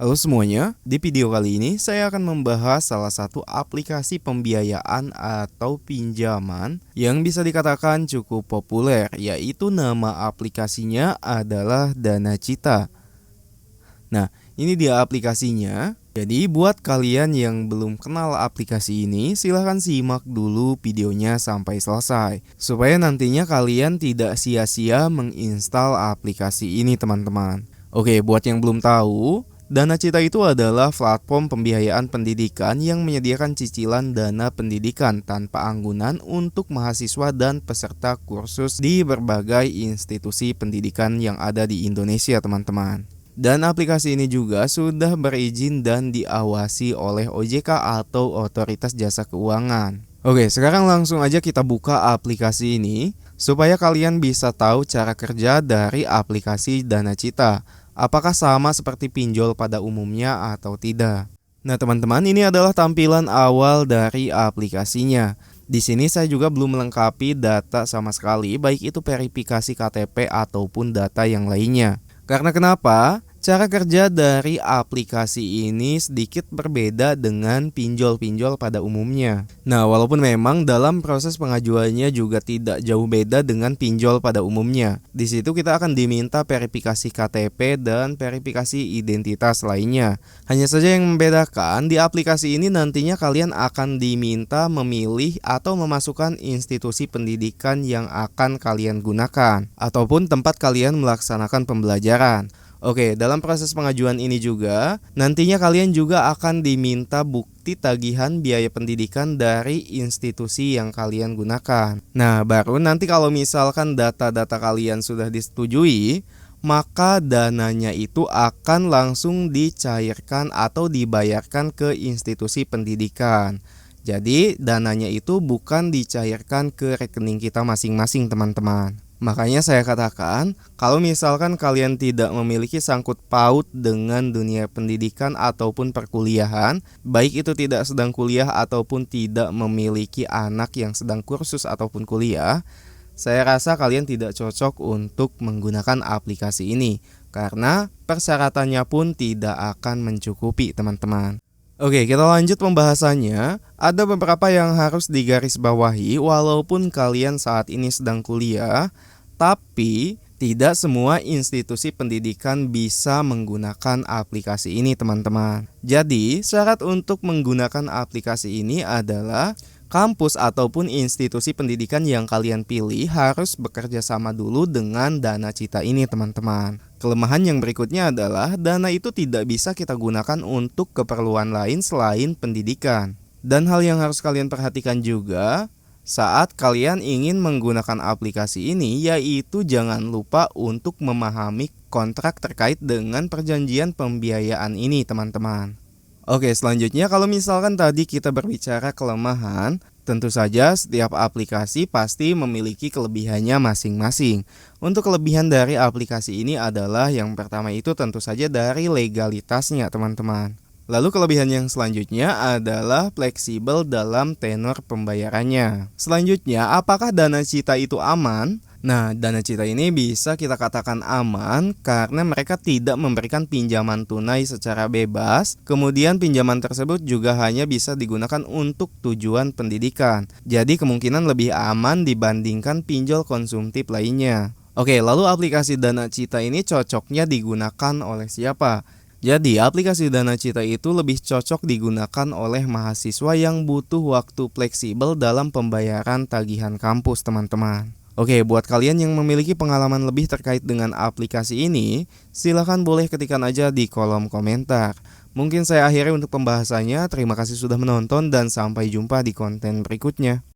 Halo semuanya, di video kali ini saya akan membahas salah satu aplikasi pembiayaan atau pinjaman yang bisa dikatakan cukup populer, yaitu nama aplikasinya adalah Danacita. Nah, ini dia aplikasinya. Jadi buat kalian yang belum kenal aplikasi ini, silahkan simak dulu videonya sampai selesai, supaya nantinya kalian tidak sia-sia menginstal aplikasi ini teman-teman. Oke, buat yang belum tahu, Danacita itu adalah platform pembiayaan pendidikan yang menyediakan cicilan dana pendidikan tanpa anggunan untuk mahasiswa dan peserta kursus di berbagai institusi pendidikan yang ada di Indonesia, teman-teman. Dan aplikasi ini juga sudah berizin dan diawasi oleh OJK atau Otoritas Jasa Keuangan. Oke, sekarang langsung aja kita buka aplikasi ini supaya kalian bisa tahu cara kerja dari aplikasi Danacita. Apakah sama seperti pinjol pada umumnya atau tidak? Nah, teman-teman, ini adalah tampilan awal dari aplikasinya. Di sini saya juga belum melengkapi data sama sekali, baik itu verifikasi KTP ataupun data yang lainnya. Karena kenapa? Cara kerja dari aplikasi ini sedikit berbeda dengan pinjol-pinjol pada umumnya. Nah, walaupun memang dalam proses pengajuannya juga tidak jauh beda dengan pinjol pada umumnya. Di situ kita akan diminta verifikasi KTP dan verifikasi identitas lainnya. Hanya saja yang membedakan, di aplikasi ini nantinya kalian akan diminta memilih atau memasukkan institusi pendidikan yang akan kalian gunakan ataupun tempat kalian melaksanakan pembelajaran. Oke, dalam proses pengajuan ini juga, nantinya kalian juga akan diminta bukti tagihan biaya pendidikan dari institusi yang kalian gunakan. Nah, baru nanti kalau misalkan data-data kalian sudah disetujui, maka dananya itu akan langsung dicairkan atau dibayarkan ke institusi pendidikan. Jadi, dananya itu bukan dicairkan ke rekening kita masing-masing, teman-teman. Makanya saya katakan, kalau misalkan kalian tidak memiliki sangkut paut dengan dunia pendidikan ataupun perkuliahan, baik itu tidak sedang kuliah ataupun tidak memiliki anak yang sedang kursus ataupun kuliah, saya rasa kalian tidak cocok untuk menggunakan aplikasi ini, karena persyaratannya pun tidak akan mencukupi, teman-teman. Oke, kita lanjut pembahasannya. Ada beberapa yang harus digarisbawahi walaupun kalian saat ini sedang kuliah, tapi tidak semua institusi pendidikan bisa menggunakan aplikasi ini, teman-teman. Jadi, syarat untuk menggunakan aplikasi ini adalah kampus ataupun institusi pendidikan yang kalian pilih harus bekerja sama dulu dengan Danacita ini, teman-teman. Kelemahan yang berikutnya adalah dana itu tidak bisa kita gunakan untuk keperluan lain selain pendidikan. Dan hal yang harus kalian perhatikan juga saat kalian ingin menggunakan aplikasi ini, yaitu jangan lupa untuk memahami kontrak terkait dengan perjanjian pembiayaan ini, teman-teman. Oke, selanjutnya kalau misalkan tadi kita berbicara kelemahan, tentu saja setiap aplikasi pasti memiliki kelebihannya masing-masing. Untuk kelebihan dari aplikasi ini adalah yang pertama itu tentu saja dari legalitasnya, teman-teman. Lalu kelebihan yang selanjutnya adalah fleksibel dalam tenor pembayarannya. Selanjutnya, apakah Danacita itu aman? Nah, Danacita ini bisa kita katakan aman karena mereka tidak memberikan pinjaman tunai secara bebas. Kemudian pinjaman tersebut juga hanya bisa digunakan untuk tujuan pendidikan. Jadi kemungkinan lebih aman dibandingkan pinjol konsumtif lainnya. Oke, lalu aplikasi Danacita ini cocoknya digunakan oleh siapa? Jadi aplikasi Danacita itu lebih cocok digunakan oleh mahasiswa yang butuh waktu fleksibel dalam pembayaran tagihan kampus, teman-teman. Oke, buat kalian yang memiliki pengalaman lebih terkait dengan aplikasi ini, silahkan boleh ketikkan aja di kolom komentar. Mungkin saya akhiri untuk pembahasannya. Terima kasih sudah menonton dan sampai jumpa di konten berikutnya.